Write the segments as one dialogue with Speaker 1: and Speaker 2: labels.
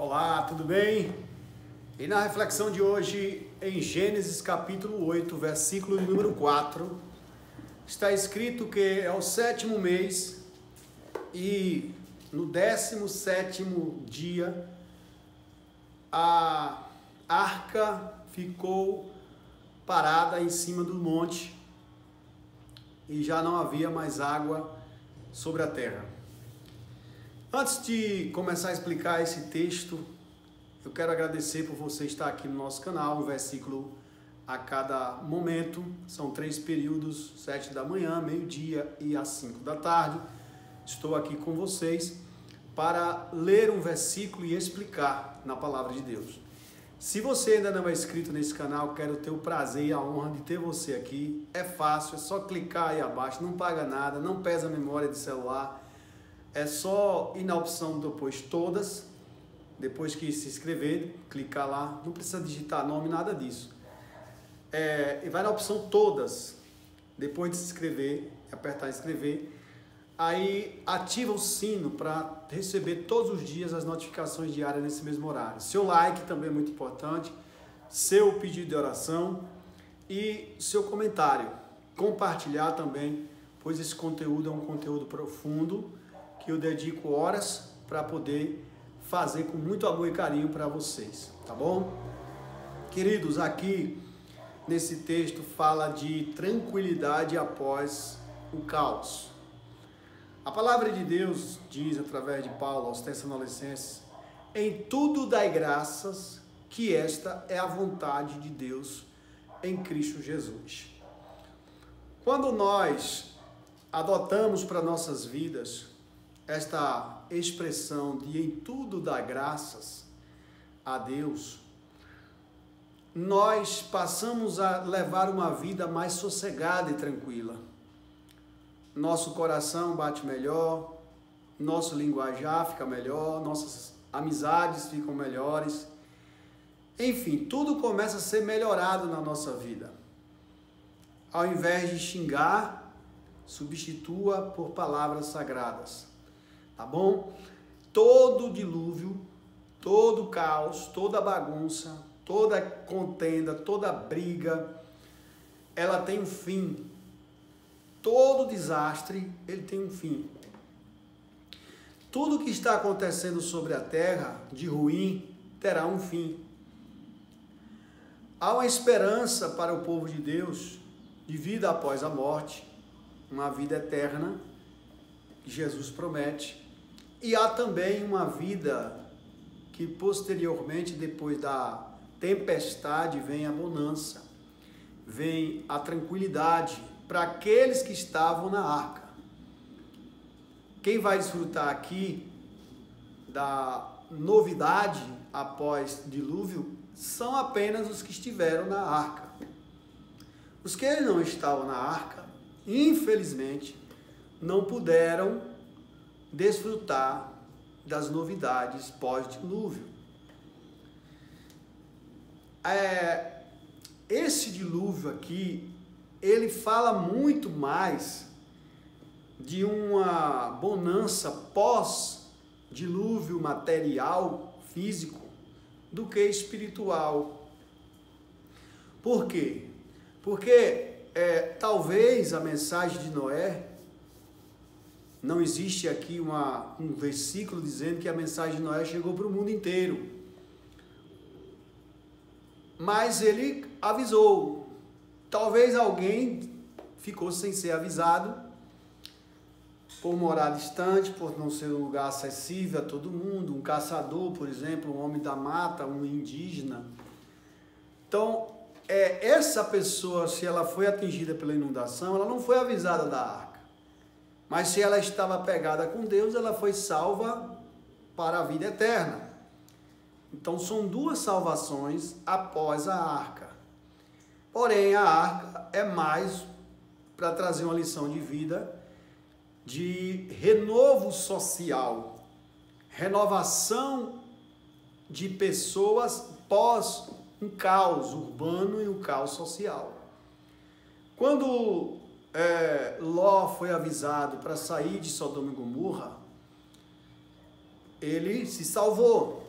Speaker 1: Olá, tudo bem? E na reflexão de hoje, em Gênesis capítulo 8, versículo número 4, está escrito que é o 7º mês e no 17º dia a arca ficou parada em cima do monte e já não havia mais água sobre a terra. Antes de começar a explicar esse texto, eu quero agradecer por você estar aqui no nosso canal, um versículo a cada momento. São 3 períodos, 7 da manhã, meio-dia e às 5 da tarde. Estou aqui com vocês para ler um versículo e explicar na palavra de Deus. Se você ainda não é inscrito nesse canal, quero ter o prazer e a honra de ter você aqui. É fácil, é só clicar aí abaixo, não paga nada, não pesa a memória de celular. É só ir na opção depois todas, depois que se inscrever, clicar lá, não precisa digitar nome, nada disso. E vai na opção todas, depois de se inscrever, apertar inscrever, aí ativa o sino para receber todos os dias as notificações diárias nesse mesmo horário. Seu like também é muito importante, seu pedido de oração e seu comentário. Compartilhar também, pois esse conteúdo é um conteúdo profundo, que eu dedico horas para poder fazer com muito amor e carinho para vocês, tá bom? Queridos, aqui nesse texto fala de tranquilidade após o caos. A palavra de Deus diz através de Paulo aos Tessalonicenses: em tudo dai graças, que esta é a vontade de Deus em Cristo Jesus. Quando nós adotamos para nossas vidas esta expressão de em tudo dar graças a Deus, nós passamos a levar uma vida mais sossegada e tranquila. Nosso coração bate melhor, nosso linguajar fica melhor, nossas amizades ficam melhores. Enfim, tudo começa a ser melhorado na nossa vida. Ao invés de xingar, substitua por palavras sagradas. Tá bom? Todo dilúvio, todo caos, toda bagunça, toda contenda, toda briga, ela tem um fim. Todo desastre, ele tem um fim. Tudo que está acontecendo sobre a terra de ruim terá um fim. Há uma esperança para o povo de Deus de vida após a morte, uma vida eterna que Jesus promete. E há também uma vida que posteriormente, depois da tempestade, vem a bonança, vem a tranquilidade para aqueles que estavam na arca. Quem vai desfrutar aqui da novidade após dilúvio são apenas os que estiveram na arca. Os que não estavam na arca, infelizmente, não puderam desfrutar das novidades pós-dilúvio. Esse dilúvio aqui, ele fala muito mais de uma bonança pós-dilúvio material, físico, do que espiritual. Por quê? Porque talvez a mensagem de Noé, não existe aqui um versículo dizendo que a mensagem de Noé chegou para o mundo inteiro. Mas ele avisou. Talvez alguém ficou sem ser avisado, por morar distante, por não ser um lugar acessível a todo mundo. Um caçador, por exemplo, um homem da mata, um indígena. Então, essa pessoa, se ela foi atingida pela inundação, ela não foi avisada da arca. Mas se ela estava apegada com Deus, ela foi salva para a vida eterna. Então são 2 salvações após a arca. Porém, a arca é mais para trazer uma lição de vida, de renovo social, renovação de pessoas pós um caos urbano e um caos social. Quando Ló foi avisado para sair de Sodoma e Gomorra, ele se salvou.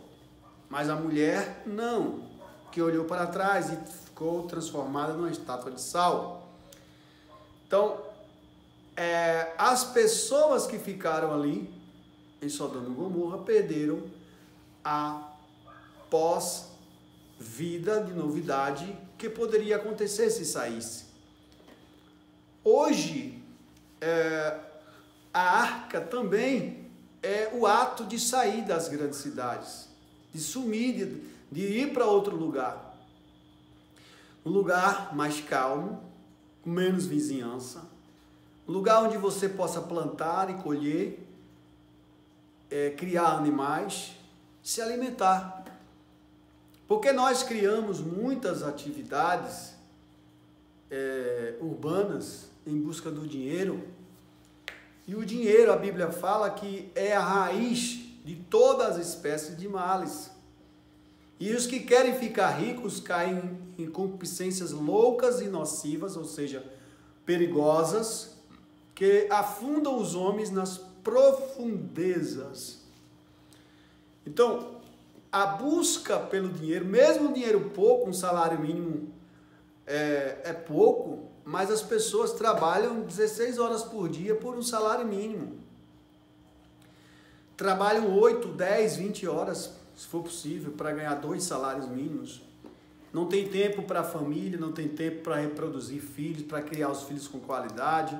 Speaker 1: Mas a mulher não, que olhou para trás e ficou transformada numa estátua de sal. Então, as pessoas que ficaram ali, em Sodoma e Gomorra, perderam a pós-vida de novidade que poderia acontecer se saísse. Hoje, a arca também é o ato de sair das grandes cidades, de sumir, de ir para outro lugar. Um lugar mais calmo, com menos vizinhança, um lugar onde você possa plantar e colher, criar animais, se alimentar. Porque nós criamos muitas atividades urbanas em busca do dinheiro, e o dinheiro, a Bíblia fala que é a raiz de todas as espécies de males. E os que querem ficar ricos caem em concupiscências loucas e nocivas, ou seja, perigosas, que afundam os homens nas profundezas. Então, a busca pelo dinheiro, mesmo o dinheiro pouco, um salário mínimo é pouco, mas as pessoas trabalham 16 horas por dia por um salário mínimo. Trabalham 8, 10, 20 horas, se for possível, para ganhar 2 salários mínimos. Não tem tempo para a família, não tem tempo para reproduzir filhos, para criar os filhos com qualidade.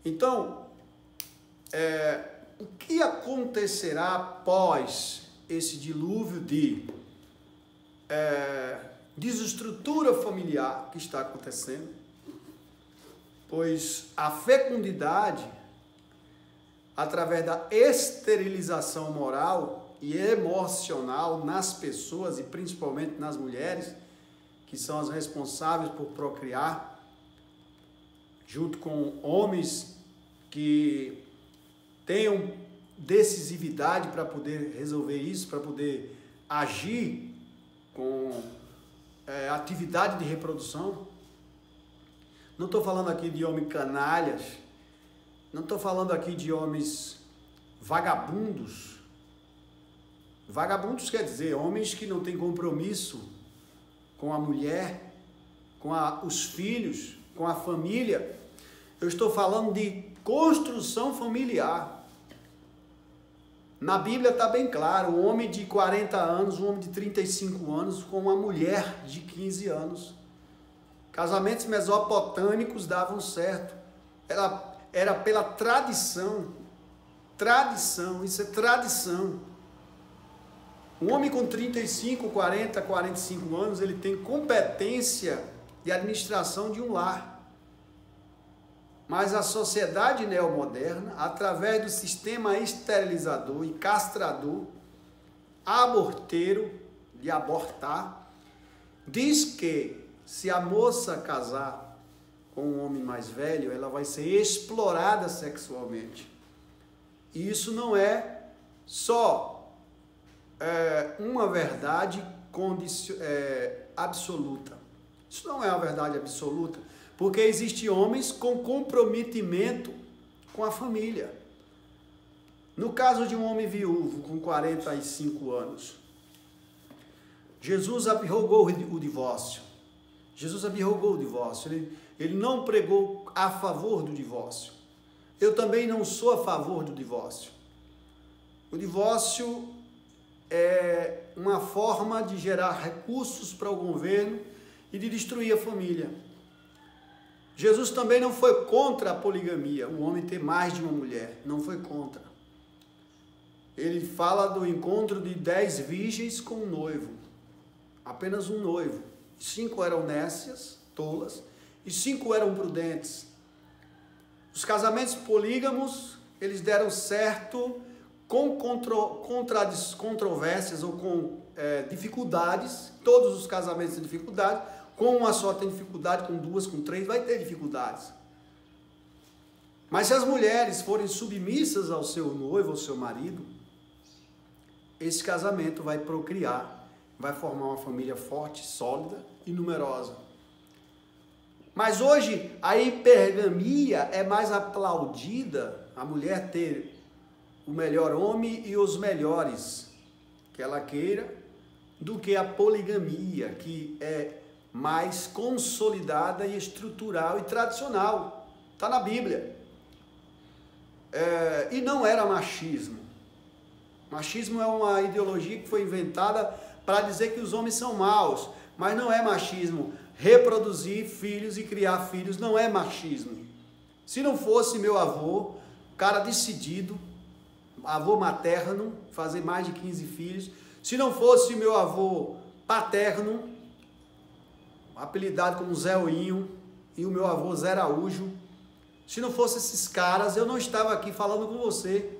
Speaker 1: Então, o que acontecerá após esse dilúvio de desestrutura familiar que está acontecendo? Pois a fecundidade, através da esterilização moral e emocional nas pessoas e principalmente nas mulheres, que são as responsáveis por procriar, junto com homens que tenham decisividade para poder resolver isso, para poder agir com atividade de reprodução. Não estou falando aqui de homens canalhas, não estou falando aqui de homens vagabundos. Vagabundos quer dizer homens que não têm compromisso com a mulher, com os filhos, com a família. Eu estou falando de construção familiar. Na Bíblia está bem claro, um homem de 40 anos, um homem de 35 anos com uma mulher de 15 anos. Casamentos mesopotâmicos davam certo. Era pela tradição. Tradição, isso é tradição. Um homem com 35, 40, 45 anos, ele tem competência de administração de um lar. Mas a sociedade neomoderna, através do sistema esterilizador e castrador, aborteiro, de abortar, diz que se a moça casar com um homem mais velho, ela vai ser explorada sexualmente. E isso não é só uma verdade absoluta. Isso não é uma verdade absoluta, porque existem homens com comprometimento com a família. No caso de um homem viúvo com 45 anos, Jesus abrogou o divórcio. Jesus abrogou o divórcio. Ele não pregou a favor do divórcio. Eu também não sou a favor do divórcio. O divórcio é uma forma de gerar recursos para o governo e de destruir a família. Jesus também não foi contra a poligamia, o homem ter mais de uma mulher, não foi contra. Ele fala do encontro de 10 virgens com um noivo, apenas um noivo. 5 eram nécias, tolas, e 5 eram prudentes. Os casamentos polígamos, eles deram certo com controvérsias ou com dificuldades. Todos os casamentos têm dificuldade. Com uma só tem dificuldade, com 2, com 3 vai ter dificuldades. Mas se as mulheres forem submissas ao seu noivo, ao seu marido, esse casamento vai procriar, vai formar uma família forte, sólida e numerosa. Mas hoje a hipergamia é mais aplaudida, a mulher ter o melhor homem e os melhores. que ela queira, do que a poligamia, que é mais consolidada e estrutural e tradicional. Está na Bíblia. E não era machismo. Machismo é uma ideologia que foi inventada para dizer que os homens são maus, mas não é machismo. Reproduzir filhos e criar filhos não é machismo. Se não fosse meu avô, cara decidido, avô materno, fazer mais de 15 filhos, se não fosse meu avô paterno, apelidado como Zé Oinho, e o meu avô Zé Araújo, se não fosse esses caras, eu não estava aqui falando com você.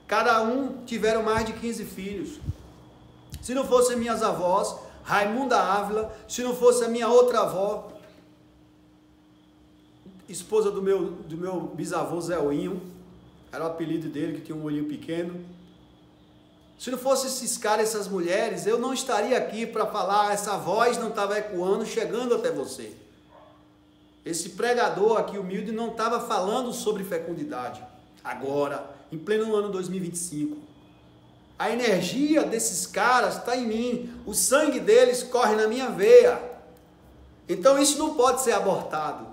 Speaker 1: Cada um tiveram mais de 15 filhos. Se não fossem minhas avós, Raimunda Ávila, se não fosse a minha outra avó, esposa do meu bisavô Zé Oinho, era o apelido dele, que tinha um olhinho pequeno. Se não fosse esses caras, essas mulheres, eu não estaria aqui para falar, essa voz não estava ecoando, chegando até você. Esse pregador aqui humilde não estava falando sobre fecundidade. Agora, em pleno ano 2025. A energia desses caras está em mim. O sangue deles corre na minha veia. Então isso não pode ser abortado.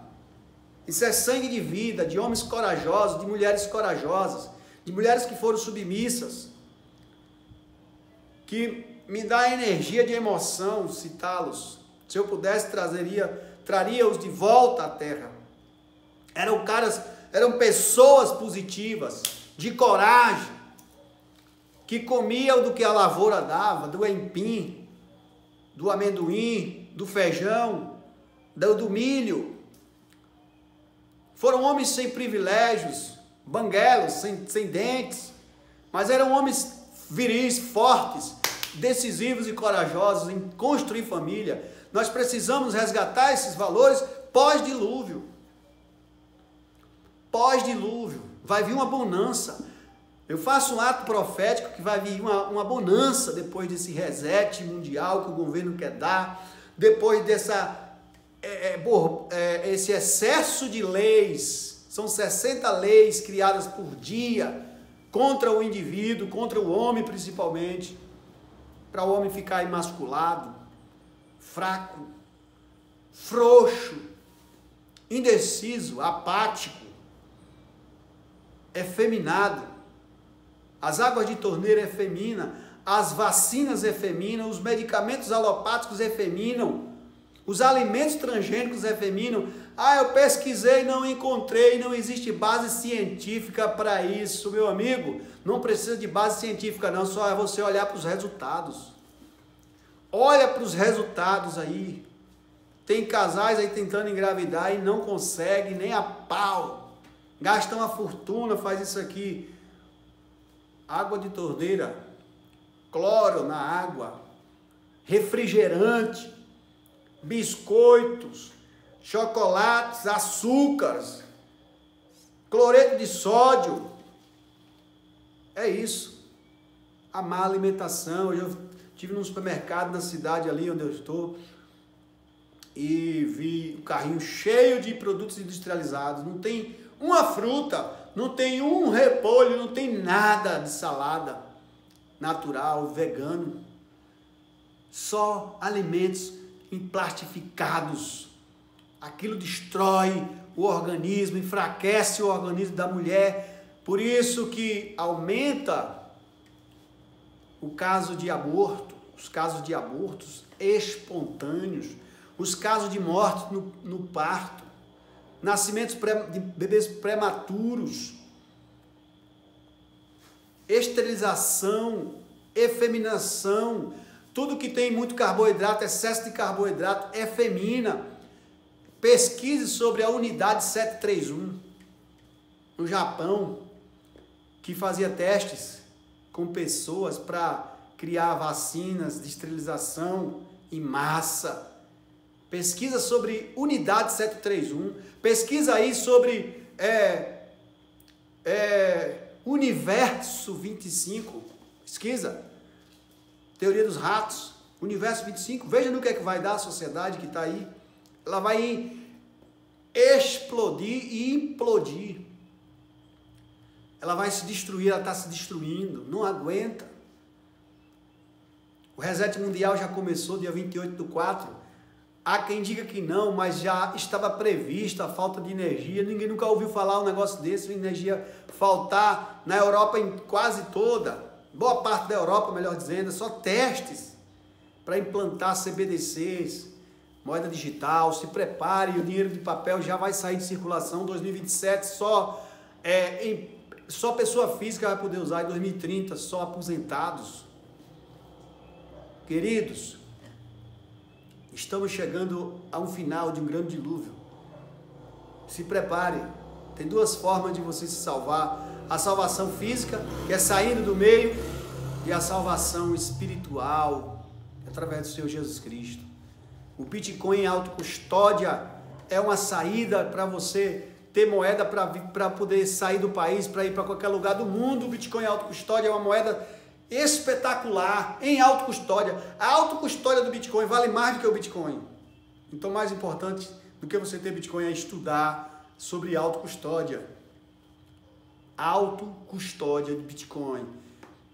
Speaker 1: Isso é sangue de vida, de homens corajosos, de mulheres corajosas, de mulheres que foram submissas, que me dá energia de emoção citá-los. Se eu pudesse, traria-os de volta à terra. Eram pessoas positivas, de coragem, que comiam do que a lavoura dava, do empim, do amendoim, do feijão, do milho. Foram homens sem privilégios, banguelos, sem dentes, mas eram homens viris, fortes, decisivos e corajosos em construir família. Nós precisamos resgatar esses valores pós-dilúvio. Pós-dilúvio. Vai vir uma bonança. Eu faço um ato profético que vai vir uma bonança depois desse reset mundial que o governo quer dar, depois esse excesso de leis. São 60 leis criadas por dia contra o indivíduo, contra o homem principalmente, para o homem ficar emasculado, fraco, frouxo, indeciso, apático, efeminado. As águas de torneira efeminam, as vacinas efeminam, os medicamentos alopáticos efeminam, os alimentos transgênicos efeminam. Eu pesquisei, não encontrei, não existe base científica para isso, meu amigo. Não precisa de base científica não, só é você olhar para os resultados. Olha para os resultados aí. Tem casais aí tentando engravidar e não consegue nem a pau. Gastam uma fortuna, faz isso aqui. Água de torneira, cloro na água, refrigerante, biscoitos, chocolates, açúcares, cloreto de sódio. É isso. A má alimentação. Eu estive num supermercado na cidade ali onde eu estou e vi o carrinho cheio de produtos industrializados. Não tem uma fruta, não tem um repolho, não tem nada de salada natural, vegano. Só alimentos emplastificados. Aquilo destrói o organismo, enfraquece o organismo da mulher. Por isso que aumenta o caso de aborto, os casos de abortos espontâneos, os casos de morte no parto, nascimentos de bebês prematuros, esterilização, efeminação, tudo que tem muito carboidrato, excesso de carboidrato, efemina. Pesquise sobre a unidade 731, no Japão, que fazia testes com pessoas para criar vacinas de esterilização em massa. Pesquisa sobre unidade 731, pesquisa aí sobre universo 25, pesquisa, teoria dos ratos, universo 25, veja no que é que vai dar a sociedade que está aí. Ela vai explodir e implodir. Ela vai se destruir, ela está se destruindo, não aguenta. O reset mundial já começou dia 28/4. Há quem diga que não, mas já estava prevista a falta de energia. Ninguém nunca ouviu falar um negócio desse, energia faltar na Europa em quase toda, boa parte da Europa, melhor dizendo, só testes para implantar CBDCs, moeda digital. Se prepare, o dinheiro de papel já vai sair de circulação em 2027, só pessoa física vai poder usar, em 2030 só aposentados. Queridos, estamos chegando a um final de um grande dilúvio. Se prepare. Tem duas formas de você se salvar. A salvação física, que é saindo do meio, e a salvação espiritual, através do Senhor Jesus Cristo. O Bitcoin em autocustódia é uma saída para você ter moeda para poder sair do país, para ir para qualquer lugar do mundo. O Bitcoin em autocustódia é uma moeda espetacular, em autocustódia. A autocustódia do Bitcoin vale mais do que o Bitcoin. Então, mais importante do que você ter Bitcoin é estudar sobre autocustódia. Autocustódia de Bitcoin.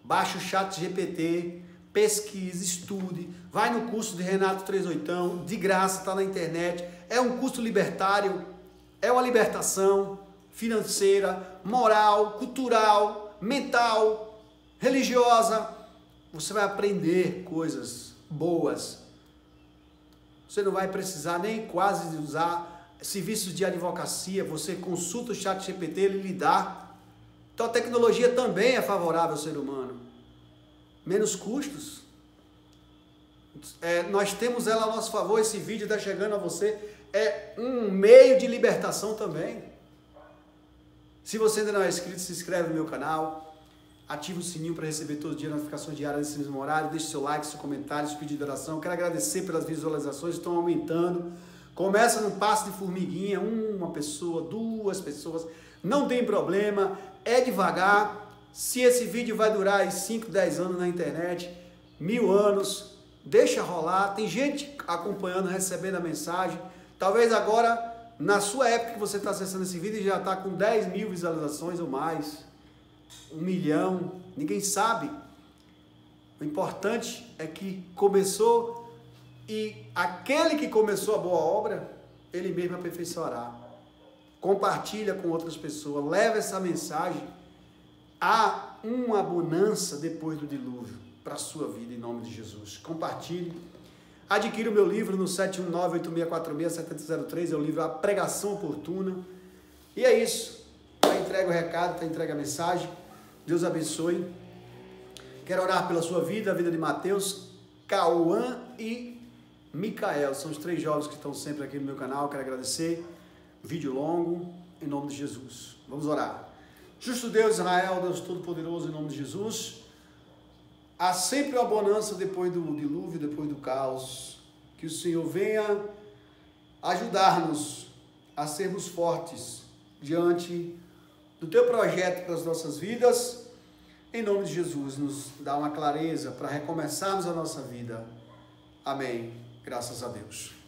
Speaker 1: Baixe o ChatGPT, pesquise, estude, vai no curso de Renato 38, de graça, está na internet. É um curso libertário, é uma libertação financeira, moral, cultural, mental, religiosa. Você vai aprender coisas boas. Você não vai precisar nem quase de usar serviços de advocacia. Você consulta o ChatGPT, ele lhe dá. Então a tecnologia também é favorável ao ser humano. Menos custos. Nós temos ela a nosso favor. Esse vídeo está chegando a você. É um meio de libertação também. Se você ainda não é inscrito, se inscreve no meu canal. Ative o sininho para receber todo dia notificações diárias nesse mesmo horário. Deixe seu like, seu comentário, seu pedido de oração. Quero agradecer pelas visualizações, estão aumentando. Começa num passo de formiguinha, uma pessoa, duas pessoas. Não tem problema, é devagar. Se esse vídeo vai durar aí 5, 10 anos na internet, 1000 anos, deixa rolar. Tem gente acompanhando, recebendo a mensagem. Talvez agora, na sua época que você está acessando esse vídeo, já está com 10.000 visualizações ou mais. 1 milhão, ninguém sabe. O importante é que começou, e aquele que começou a boa obra, ele mesmo aperfeiçoará. Compartilha com outras pessoas, leva essa mensagem. Há uma bonança depois do dilúvio para a sua vida, em nome de Jesus. Compartilhe. Adquira o meu livro no 719-8646-7003, é o livro A Pregação Oportuna. E é isso. Está entregue o recado, está entregue a mensagem. Deus abençoe. Quero orar pela sua vida, a vida de Mateus, Cauã e Micael. São os 3 jovens que estão sempre aqui no meu canal. Quero agradecer. Vídeo longo, em nome de Jesus. Vamos orar. Justo Deus, Israel, Deus Todo-Poderoso, em nome de Jesus. Há sempre uma bonança depois do dilúvio, depois do caos. Que o Senhor venha ajudar-nos a sermos fortes diante do teu projeto para as nossas vidas. Em nome de Jesus, nos dá uma clareza para recomeçarmos a nossa vida. Amém. Graças a Deus.